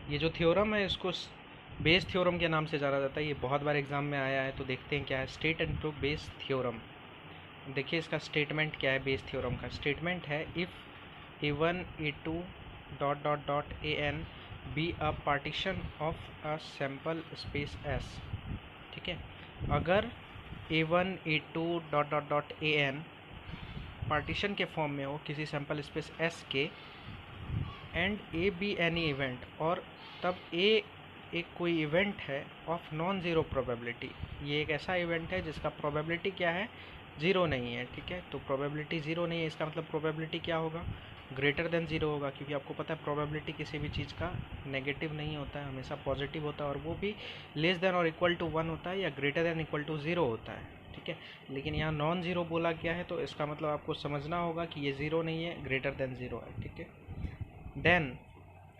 ये जो थ्योरम है इसको बेस थ्योरम के नाम से जाना जाता है। ये बहुत बार एग्जाम में आया है, तो देखते हैं क्या है। State and prove Bayes theorem. देखिए इसका स्टेटमेंट क्या है। बेस थ्योरम का स्टेटमेंट है if A1 A2 dot dot dot AN be a partition of a sample space S। ठीक है, अगर A1 A2 dot dot dot AN partition के फॉर्म में हो किसी सैम्पल स्पेस S के, and A be any event, और तब ए एक कोई इवेंट है ऑफ नॉन ज़ीरो प्रोबेबिलिटी। ये एक ऐसा इवेंट है जिसका प्रोबेबिलिटी क्या है, ज़ीरो नहीं है। ठीक है, तो प्रोबेबिलिटी ज़ीरो नहीं है, इसका मतलब प्रोबेबिलिटी क्या होगा, ग्रेटर देन ज़ीरो होगा, क्योंकि आपको पता है प्रोबेबिलिटी किसी भी चीज़ का नेगेटिव नहीं होता है, हमेशा पॉजिटिव होता है, और वो भी लेस देन और इक्वल टू वन होता है या greater than equal to zero होता है। ठीक है, लेकिन यहाँ नॉन ज़ीरो बोला गया है, तो इसका मतलब आपको समझना होगा कि ये ज़ीरो नहीं है, ग्रेटर देन ज़ीरो है। ठीक है, देन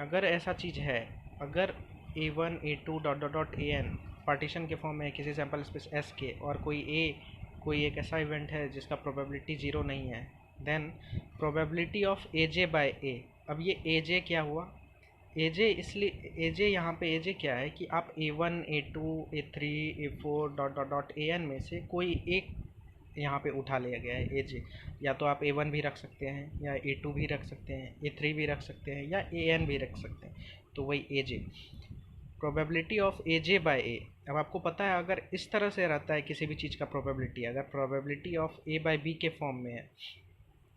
अगर ऐसा चीज़ है, अगर A1 A2 dot dot dot AN partition के फॉर्म में किसी सैम्पल स्पेस S के, और कोई एक ऐसा इवेंट है जिसका प्रोबेबिलिटी ज़ीरो नहीं है, then probability of AJ by A। अब ये AJ क्या हुआ, AJ इसलिए AJ यहाँ पे AJ क्या है कि आप A1 A2 A3 A4 dot dot dot AN में से कोई एक यहाँ पे उठा लिया गया है AJ। या तो आप A1 भी रख सकते हैं, या A2 भी रख सकते हैं, A3 भी रख सकते हैं, या AN भी रख सकते हैं, तो वही AJ, probability of AJ by A। अब आपको पता है अगर इस तरह से रहता है किसी भी चीज़ का प्रोबेबिलिटी, अगर probability of A by B के फॉर्म में है,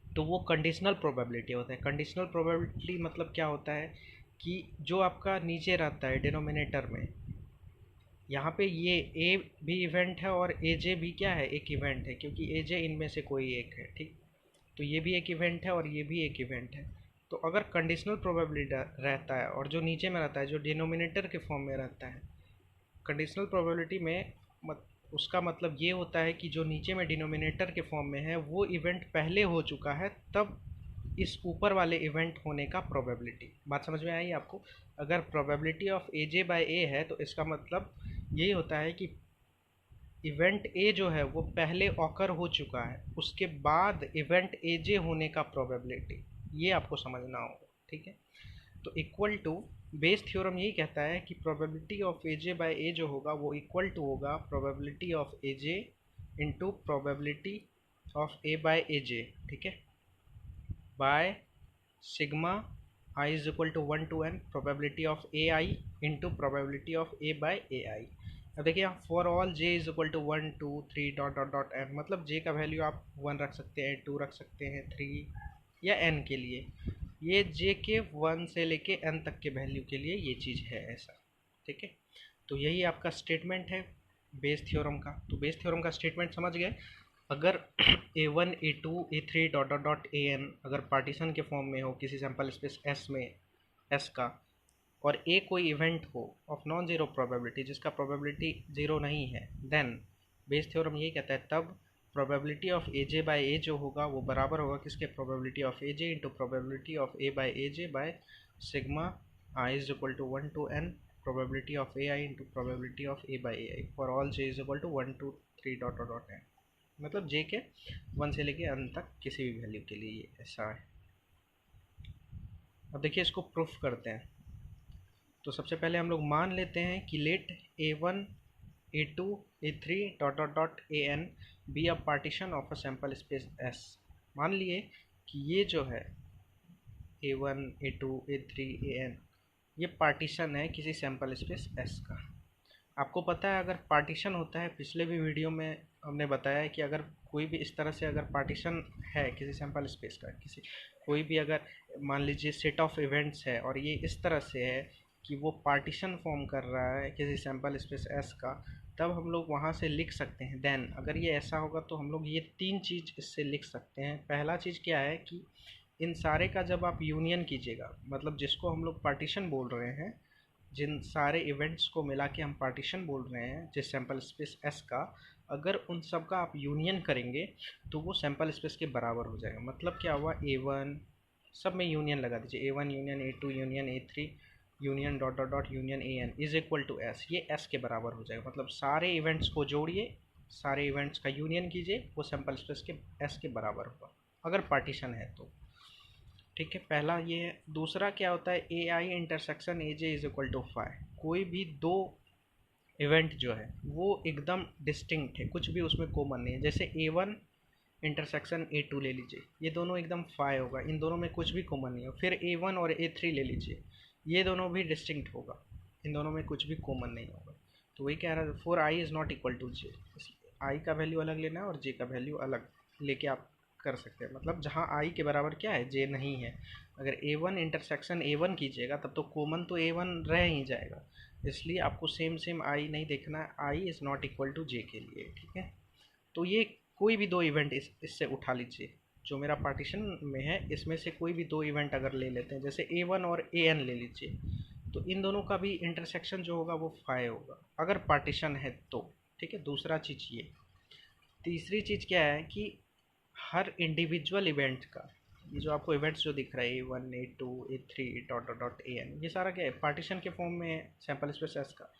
तो वो कंडीशनल प्रोबेबिलिटी होता है। कंडीशनल प्रोबेबिलिटी मतलब क्या होता है कि जो आपका नीचे रहता है डिनोमिनेटर में, यहाँ पे ये ए भी इवेंट है और ए जे भी क्या है, एक इवेंट है, क्योंकि ए जे इनमें से कोई एक है। ठीक, तो ये भी एक इवेंट है और ये भी एक इवेंट है। तो अगर कंडीशनल प्रोबेबिलिटी रहता है और जो नीचे में रहता है, जो डिनोमिनेटर के फॉर्म में रहता है, कंडीशनल प्रोबेबिलिटी में उसका मतलब ये होता है कि जो नीचे में डिनोमिनेटर के फॉर्म में है वो इवेंट पहले हो चुका है, तब इस ऊपर वाले इवेंट होने का प्रोबेबिलिटी। बात समझ में आई आपको। अगर probability of A J by A है, तो इसका मतलब यही होता है कि इवेंट ए जो है वो पहले ऑकर हो चुका है, उसके बाद इवेंट ए जे होने का प्रोबेबिलिटी, ये आपको समझना होगा। ठीक है, तो इक्वल टू, बेस थ्योरम यही कहता है कि probability of A J by A जो होगा वो इक्वल टू होगा probability of A J into probability of A by A J. ठीक है, by sigma I is equal to 1 to n probability of A I into probability of A by A I. अब देखिए यहाँ for all j is equal to 1 2 3 dot dot dot n, मतलब j का value आप 1 रख सकते हैं, 2 रख सकते हैं, 3 या n के लिए। ये j के 1 से लेके n तक के वैल्यू के लिए ये चीज़ है ऐसा। ठीक है, तो यही आपका स्टेटमेंट है बेस थ्योरम का। तो बेस थ्योरम का स्टेटमेंट समझ गए। अगर A1 A2 A3 dot dot dot AN अगर पार्टीशन के फॉर्म में हो किसी सैम्पल स्पेस S में, S का, और A कोई इवेंट हो ऑफ नॉन ज़ीरो प्रोबेबिलिटी जिसका प्रोबेबिलिटी ज़ीरो नहीं है, देन बेस थ्योरम ये कहता है तब probability of A J by A जो होगा वो बराबर होगा किसके, probability of A J into probability of A by A J by sigma I is equal to 1 to n probability of A I into probability of A by A I for all j is equal to 1 2 3 dot dot dot n। मतलब j के 1 से लेके n तक किसी भी value के लिए ये ऐसा है। अब देखिए इसको प्रूफ करते हैं। तो सबसे पहले हम लोग मान लेते हैं कि let A1 A2 A3 dot dot dot AN be a partition of a sample space S। मान लिए कि ये जो है A1 A2 A3 AN ये पार्टीशन है किसी सैम्पल स्पेस S का। आपको पता है अगर पार्टीशन होता है, पिछले भी वीडियो में हमने बताया है कि अगर कोई भी इस तरह से अगर पार्टीशन है किसी सैम्पल स्पेस का, किसी कोई भी अगर मान लीजिए सेट ऑफ इवेंट्स है और ये इस तरह से है कि वो पार्टीशन फॉर्म कर रहा है किसी सैम्पल स्पेस S का, तब हम लोग वहाँ से लिख सकते हैं। देन अगर ये ऐसा होगा तो हम लोग ये तीन चीज़ इससे लिख सकते हैं। पहला चीज़ क्या है कि इन सारे का जब आप यूनियन कीजिएगा, मतलब जिसको हम लोग पार्टीशन बोल रहे हैं, जिन सारे इवेंट्स को मिला के हम पार्टीशन बोल रहे हैं जिस सैम्पल स्पेस S का, अगर उन सब का आप यूनियन करेंगे तो वो सैम्पल स्पेस के बराबर हो जाएगा। मतलब क्या हुआ, A1 सब में यूनियन लगा दीजिए, A1 union A2 union A3 union dot dot dot union AN is equal to S। ये S के बराबर हो जाएगा। मतलब सारे इवेंट्स को जोड़िए, सारे इवेंट्स का यूनियन कीजिए, वो सैम्पल स्पेस के S के बराबर होगा अगर पार्टीशन है तो। ठीक है, पहला ये है। दूसरा क्या होता है, A I intersection A J is equal to phi. कोई भी दो इवेंट जो है वो एकदम डिस्टिंक्ट है, कुछ भी उसमें कॉमन नहीं है। जैसे ए वन इंटरसेक्शन ए टू ले लीजिए, ये दोनों एकदम फाइव होगा, इन दोनों में कुछ भी कॉमन नहीं है। फिर ए वन और ए थ्री ले लीजिए, ये दोनों भी डिस्टिंक्ट होगा, इन दोनों में कुछ भी कॉमन नहीं होगा। तो वही कह रहा है, for I is not equal to J. I का वैल्यू अलग लेना है और जे का वैल्यू अलग लेके आप कर सकते हैं। मतलब जहाँ आई के बराबर क्या है, जे नहीं है। अगर ए वन इंटरसेक्शन ए वन कीजिएगा तब तो कॉमन तो ए वन रह ही जाएगा, इसलिए आपको सेम सेम आई नहीं देखना है, आई इज़ नॉट इक्वल टू जे के लिए। ठीक है, तो ये कोई भी दो इवेंट इससे उठा लीजिए, जो मेरा पार्टीशन में है इसमें से कोई भी दो इवेंट अगर ले लेते हैं, जैसे ए वन और ए एन ले लीजिए, तो इन दोनों का भी इंटरसेक्शन जो होगा वो फाइव होगा अगर पार्टीशन है तो। ठीक है, दूसरा चीज़ ये। तीसरी चीज़ क्या है कि हर इंडिविजुअल इवेंट का, ये जो आपको इवेंट्स जो दिख रहा है A one A two A three dot dot dot A N, ये सारा क्या है, पार्टीशन के फॉर्म में है सैम्पल स्पेस एस का।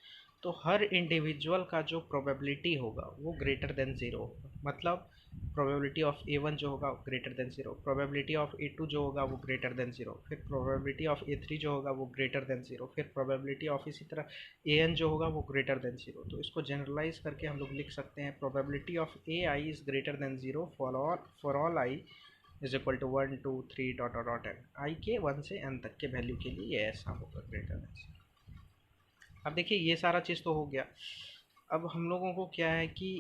तो हर इंडिविजुअल का जो प्रोबेबिलिटी होगा वो ग्रेटर देन ज़ीरो होगा। मतलब प्रोबेबिलिटी ऑफ ए वन जो होगा greater than zero, probability of A two जो होगा वो ग्रेटर देन ज़ीरो, फिर प्रोबेबिलिटी ऑफ ए थ्री जो होगा वो ग्रेटर देन ज़ीरो, फिर प्रोबेबिलिटी ऑफ इसी तरह ए एन जो होगा वो ग्रेटर देन ज़ीरो। तो इसको जनरलाइज करके हम लोग लिख सकते हैं, probability of A I is greater than zero for all I is equal to one two three dot dot N. I के वन से एन तक के वैल्यू के लिए ये ऐसा होगा, ग्रेटर देन। अब देखिए ये सारा चीज़ तो हो गया। अब हम लोगों को क्या है कि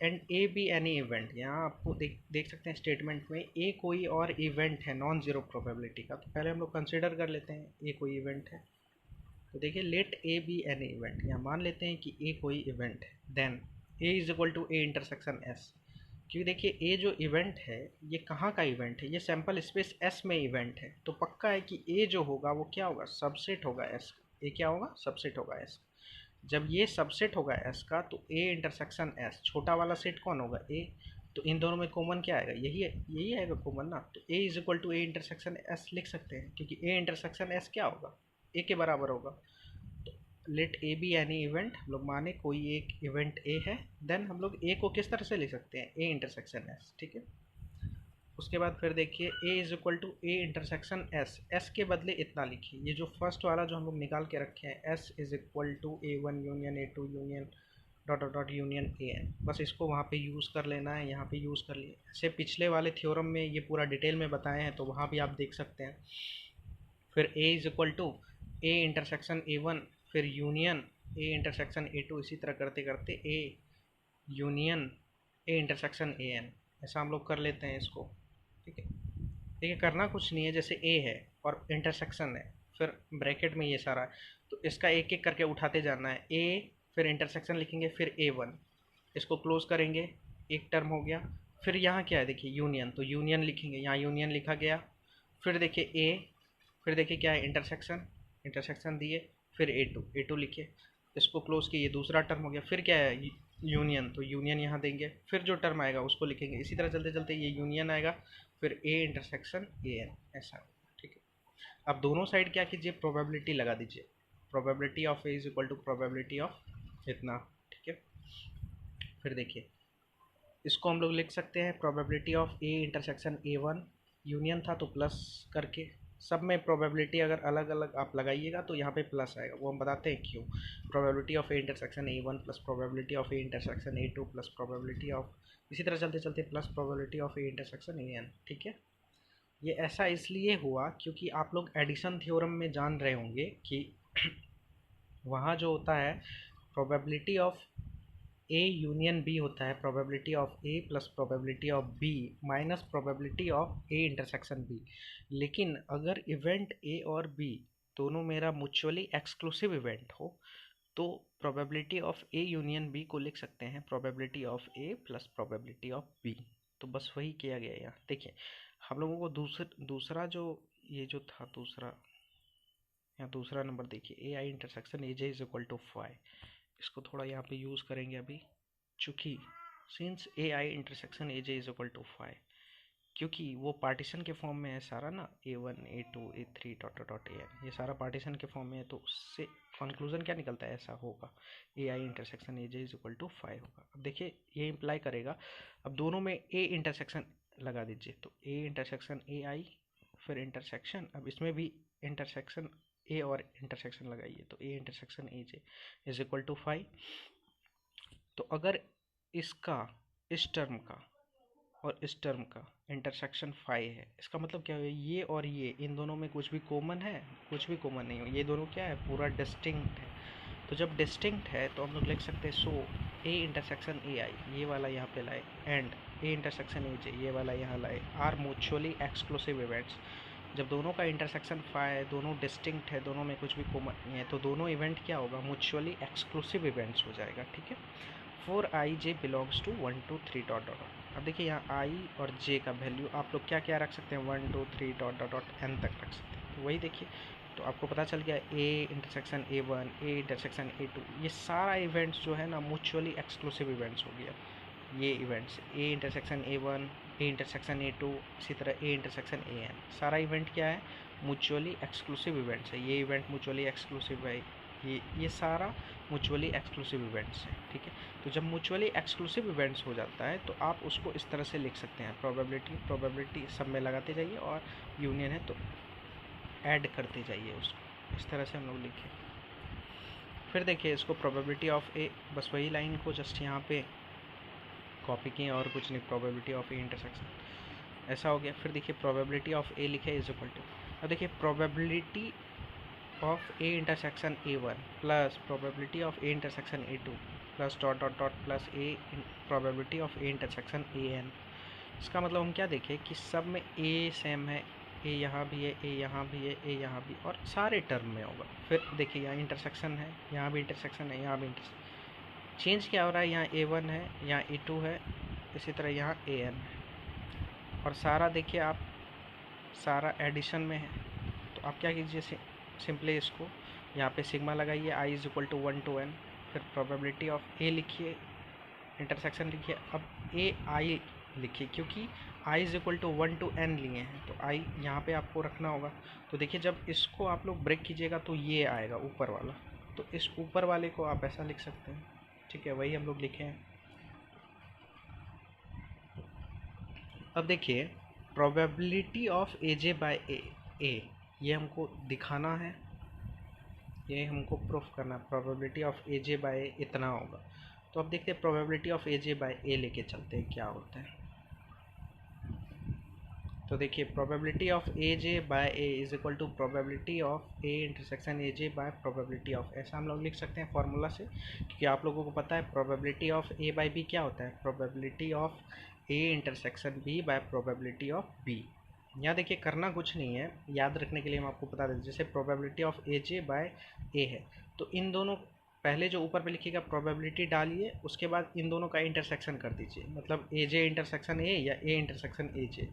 and A be any event, यहाँ आपको देख सकते हैं स्टेटमेंट में ए कोई और इवेंट है नॉन ज़ीरो प्रोबेबिलिटी का। तो पहले हम लोग कंसिडर कर लेते हैं ए कोई इवेंट है। तो देखिए let A be any event, यहाँ मान लेते हैं कि ए कोई इवेंट है, then A is equal to A intersection S. क्योंकि देखिए ए जो इवेंट है ये कहाँ का इवेंट है, ये सैम्पल स्पेस एस में इवेंट है। तो पक्का है कि ए जो होगा वो क्या होगा, सबसेट होगा एस का। ए क्या होगा, सबसेट होगा एस का। जब ये सबसेट होगा एस का तो ए इंटरसेक्शन एस, छोटा वाला सेट कौन होगा, ए। तो इन दोनों में कॉमन क्या आएगा, यही है, यही आएगा कॉमन ना। तो A is equal to A intersection S लिख सकते हैं, क्योंकि ए इंटरसेक्शन एस क्या होगा, ए के बराबर होगा। तो let A be any event, हम लोग माने कोई एक इवेंट ए है, देन हम लोग ए को किस तरह से लिख सकते हैं, ए इंटरसेक्शन एस। ठीक है, उसके बाद फिर देखिए A is equal to A intersection S, S के बदले इतना लिखिए। ये जो फर्स्ट वाला जो हम लोग निकाल के रखे हैं, S is equal to A one union A two union dot dot dot union A N, बस इसको वहाँ पे यूज़ कर लेना है, यहाँ पे यूज़ कर लिए। ऐसे पिछले वाले थ्योरम में ये पूरा डिटेल में बताए हैं, तो वहाँ भी आप देख सकते हैं। फिर A is equal to A intersection A one, फिर union A intersection A two, इसी तरह करते करते A union A intersection A N, ऐसा हम लोग कर लेते हैं इसको। ठीक है, देखिए करना कुछ नहीं है, जैसे ए है और इंटरसेक्शन है, फिर ब्रैकेट में ये सारा है, तो इसका एक एक करके उठाते जाना है। ए फिर इंटरसेक्शन लिखेंगे, फिर ए वन, इसको क्लोज करेंगे, एक टर्म हो गया। फिर यहाँ क्या है देखिए यूनियन, तो यूनियन लिखेंगे, यहाँ यूनियन लिखा गया। फिर देखिए ए, फिर देखिए क्या है इंटरसेक्शन, इंटरसेक्शन दिए, फिर ए टू लिखे, इसको क्लोज किए, ये दूसरा टर्म हो गया। फिर क्या है यूनियन, तो यूनियन यहाँ देंगे, फिर जो टर्म आएगा उसको लिखेंगे। इसी तरह चलते चलते ये यूनियन आएगा, फिर ए इंटरसेक्शन ए एन, ऐसा। ठीक है, अब दोनों साइड क्या कीजिए, प्रोबेबिलिटी लगा दीजिए। Probability of A is equal to probability of इतना। ठीक है, फिर देखिए इसको हम लोग लिख सकते हैं, probability of A intersection A one, union था तो प्लस करके, सब में प्रोबेबिलिटी अगर अलग अलग आप लगाइएगा तो यहाँ पे प्लस आएगा, वो हम बताते हैं क्यों। Probability of A intersection A one plus probability of A intersection A two plus probability of, इसी तरह चलते चलते plus probability of A intersection A N. ठीक है, ये ऐसा इसलिए हुआ क्योंकि आप लोग एडिशन थ्योरम में जान रहे होंगे कि वहाँ जो होता है probability of A union B होता है probability of A plus probability of B minus probability of A intersection B. लेकिन अगर इवेंट ए और बी दोनों मेरा म्यूचुअली एक्सक्लूसिव इवेंट हो तो probability of A union B को लिख सकते हैं probability of A plus probability of B. तो बस वही किया गया यहाँ। देखिए हम लोगों को दूसरा जो ये जो था दूसरा, यहाँ दूसरा नंबर देखिए A I intersection A J is equal to phi, इसको थोड़ा यहाँ पे यूज़ करेंगे अभी, चूँकि since A I intersection A J is equal to phi, क्योंकि वो पार्टीशन के फॉर्म में है सारा ना, A one A two A three dot dot A N, ये सारा पार्टीशन के फॉर्म में है, तो उससे कंक्लूजन क्या निकलता है, ऐसा होगा A I intersection A J is equal to phi होगा। अब देखिए ये इम्प्लाई करेगा, अब दोनों में ए इंटरसेक्शन लगा दीजिए, तो ए इंटरसेक्शन ए आई फिर इंटरसेक्शन, अब इसमें भी इंटरसेक्शन ए और इंटरसेक्शन लगाइए, तो A intersection A J is equal to 5। तो अगर इसका, इस टर्म का और इस टर्म का इंटरसेक्शन 5 है, इसका मतलब क्या है, ये और ये इन दोनों में कुछ भी कॉमन है? कुछ भी कॉमन नहीं हो, ये दोनों क्या है, पूरा डिस्टिंक्ट है। तो जब डिस्टिंक्ट है तो हम लोग लिख सकते हैं सो ए इंटरसेक्शन ए आई, ये वाला यहाँ पे लाए, and A intersection A J, ये वाला यहाँ लाए, आर म्यूचुअली एक्सक्लूसिव इवेंट्स। जब दोनों का इंटरसेक्शन 5 है, दोनों डिस्टिंक्ट है, दोनों में कुछ भी कॉमन नहीं है, तो दोनों इवेंट क्या होगा, म्यूचुअली एक्सक्लूसिव इवेंट्स हो जाएगा। ठीक है, for I J belongs to 1 2 3 dot dot. अब देखिए यहाँ आई और जे का वैल्यू आप लोग क्या क्या रख सकते हैं, 1 2 3 डॉट डॉट डॉट एन तक रख सकते हैं। तो वही देखिए, तो आपको पता चल गया A intersection A one, A intersection A two, ये सारा इवेंट्स जो है ना म्यूचुअली एक्सक्लूसिव इवेंट्स हो गया। ये events A intersection A one, A intersection A two, इसी तरह ए इंटरसेक्शन ए एन, सारा इवेंट क्या है, म्यूचुअली एक्सक्लूसिव इवेंट्स है। ये इवेंट म्यूचुअली एक्सक्लूसिव है, ये सारा म्यूचुअली एक्सक्लूसिव इवेंट्स हैं। ठीक है, तो जब म्यूचुअली एक्सक्लूसिव इवेंट्स हो जाता है तो आप उसको इस तरह से लिख सकते हैं, प्रोबेबिलिटी सब में लगाते जाइए और यूनियन है तो ऐड करते जाइए उसको, इस तरह से हम लोग लिखें। फिर देखिए इसको प्रोबेबिलिटी ऑफ ए, बस वही लाइन को जस्ट यहाँ पे कॉपी किए और कुछ नहीं, प्रोबेबिलिटी ऑफ ए इंटरसेक्शन ऐसा हो गया। फिर देखिए प्रोबेबिलिटी ऑफ ए लिखे इज इक्वल टू, अब देखिए probability of A intersection A one plus probability of A intersection A two plus dot dot dot plus A probability of A intersection A N. इसका मतलब हम क्या देखें कि सब में ए सेम है, ए यहाँ भी है, ए यहाँ भी है, ए यहाँ भी, और सारे टर्म में होगा। फिर देखिए यहाँ इंटरसेक्शन है, यहाँ भी इंटरसेक्शन है, यहाँ भी इंटरसेक्शन, चेंज क्या हो रहा है, यहाँ ए वन है, यहाँ ए टू है, इसी तरह यहाँ ए एन है, और सारा देखिए आप सारा एडिशन में है। तो आप क्या कीजिए, सिंपली इसको यहाँ पे सिग्मा लगाइए, I is equal to 1 to n, फिर प्रोबेबिलिटी ऑफ ए लिखिए, इंटरसेक्शन लिखिए, अब ए आई लिखिए, क्योंकि I is equal to 1 to n लिए हैं तो आई यहाँ पे आपको रखना होगा। तो देखिए जब इसको आप लोग ब्रेक कीजिएगा तो ये आएगा ऊपर वाला, तो इस ऊपर वाले को आप ऐसा लिख सकते हैं। ठीक है, वही हम लोग लिखे हैं। अब देखिए probability of A J by A, ये हमको दिखाना है, ये हमको प्रूफ करना है, probability of A J by A इतना होगा। तो अब देखते हैं probability of A J by A लेके चलते हैं क्या होता है। तो देखिए probability of A J by A is equal to probability of A intersection A J by probability of, ऐसा हम लोग लिख सकते हैं फॉर्मूला से, क्योंकि आप लोगों को पता है probability of A by B क्या होता है, probability of A intersection B by probability of B. यहाँ देखिए करना कुछ नहीं है, याद रखने के लिए हम आपको बता दें, जैसे probability of A J by A है, तो इन दोनों पहले जो ऊपर पे लिखिएगा प्रोबेबिलिटी डालिए, उसके बाद इन दोनों का इंटरसेक्शन कर दीजिए, मतलब ए जे इंटरसेक्शन ए या ए इंटरसेक्शन ए जे,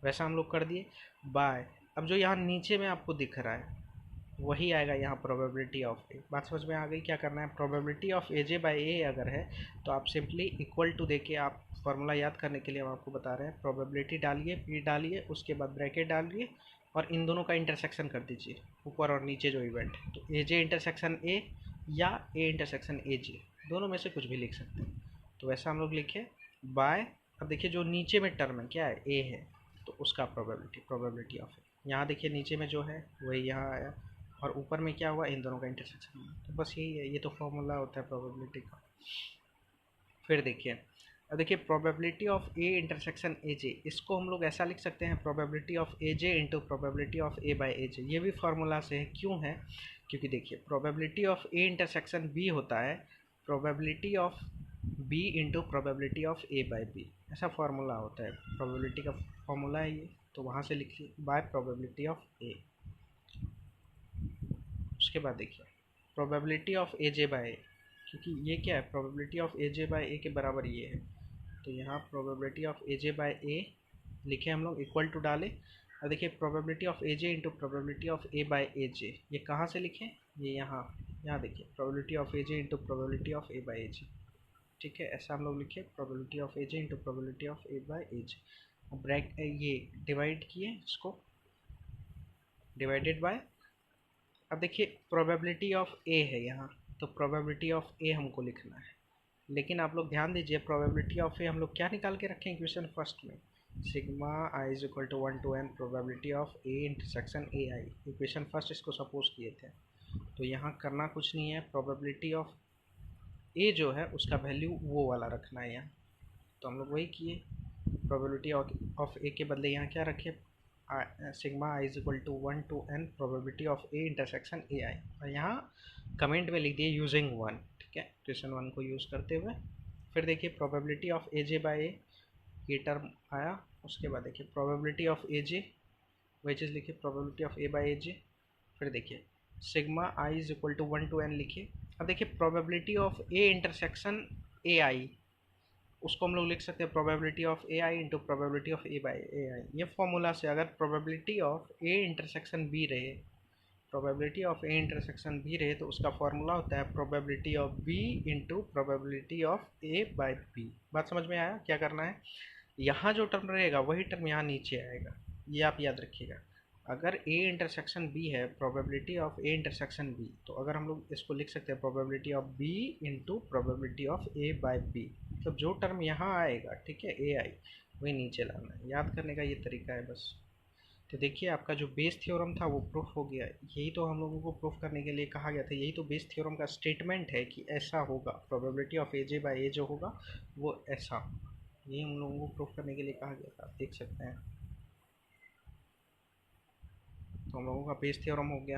वैसा हम लोग कर दिए बाय। अब जो यहाँ नीचे में आपको दिख रहा है वही आएगा यहाँ प्रोबेबिलिटी ऑफ ए। बात समझ में आ गई, क्या करना है, probability of A J by A अगर है तो आप सिंपली इक्वल टू देके, आप फार्मूला याद करने के लिए हम आपको बता रहे हैं, प्रोबेबिलिटी डालिए, पी डालिए, उसके बाद ब्रैकेट डालिए और इन दोनों का इंटरसेक्शन कर दीजिए, ऊपर और नीचे जो इवेंट है, तो ए जे इंटरसेक्शन ए या ए इंटरसेक्शन ए जे, दोनों में से कुछ भी लिख सकते हैं। तो वैसा हम लोग लिखे बाय। अब देखिए जो नीचे में टर्म है क्या है, ए है, तो उसका प्रोबेबिलिटी ऑफ ए, यहाँ देखिए नीचे में जो है वही यहाँ आया, और ऊपर में क्या हुआ, इन दोनों का इंटरसेक्शन। तो बस यही है, ये तो फॉर्मूला होता है प्रोबेबिलिटी का। फिर देखिए, अब देखिए probability of A intersection A J, इसको हम लोग ऐसा लिख सकते हैं, probability of A J into probability of A by A J. ये भी फार्मूला से है, क्यों है, क्योंकि देखिए probability of A intersection B होता है probability of B into probability of A by B, ऐसा फार्मूला होता है, प्रोबेबिलिटी का फार्मूला है ये, तो वहाँ से लिखिए बाय प्रोबेबिलिटी ऑफ ए। उसके बाद देखिए probability of A J by A, क्योंकि ये क्या है, probability of A J by A के बराबर ये है, तो यहाँ probability of A J by A लिखे हम लोग, इक्वल टू डाले। अब देखिए probability of A J into probability of A by A J, ये कहाँ से लिखें, ये यहाँ देखिए probability of A J into probability of A by A J. ठीक है, ऐसा हम लोग लिखे probability of A J into probability of A by A J, ब्रैक ये डिवाइड किए इसको, डिवाइडेड बाय। अब देखिए प्रोबेबिलिटी ऑफ ए है यहाँ, तो प्रोबेबिलिटी ऑफ ए हमको लिखना है, लेकिन आप लोग ध्यान दीजिए प्रोबेबिलिटी ऑफ ए हम लोग क्या निकाल के रखें इक्वेशन फर्स्ट में, sigma I is equal to 1 to n probability of A intersection A I. Equation first इसको सपोज किए थे, तो यहाँ करना कुछ नहीं है, प्रोबेबिलिटी ऑफ ए जो है उसका वैल्यू वो वाला रखना है यहाँ। तो हम लोग वही किए, प्रोबेबिलिटी ऑफ ए के बदले यहाँ क्या रखे, sigma I is equal to 1 to n probability of A intersection A I, और यहाँ कमेंट में लिख दिए यूजिंग 1। ठीक है, इक्वेशन 1 को यूज़ करते हुए। फिर देखिए probability of A J by A, ये टर्म आया। उसके बाद देखिए प्रोबेबिलिटी ऑफ ए जे, वही चीज़ लिखिए probability of A by A J. फिर देखिए sigma I is equal to 1 to n लिखिए। अब देखिए probability of A intersection A I, उसको हम लोग लिख सकते हैं probability of A I into probability of A by A I. ये फॉर्मूला से अगर probability of A intersection B रहे, probability of A intersection B रहे, तो उसका फॉर्मूला होता है probability of B into probability of A by B. बात समझ में आया? क्या करना है, यहाँ जो टर्म रहेगा वही टर्म यहाँ नीचे आएगा, ये आप याद रखिएगा। अगर ए इंटरसेक्शन बी है, probability of A intersection B, तो अगर हम लोग इसको लिख सकते हैं probability of B into probability of A by B. मतलब जो टर्म यहाँ आएगा, ठीक है, ए आई, वही नीचे लाना है। याद करने का ये तरीका है बस। तो देखिए आपका जो बेस थ्योरम था वो प्रूफ हो गया। यही तो हम लोगों को प्रूफ करने के लिए कहा गया था, यही तो बेस थ्योरम का स्टेटमेंट है कि ऐसा होगा, probability of A J by A जो होगा वो ऐसा, यही हम लोगों को प्रूफ करने के लिए कहा गया था। आप देख सकते हैं, तो हम लोगों का बेस थ्योरम हो गया।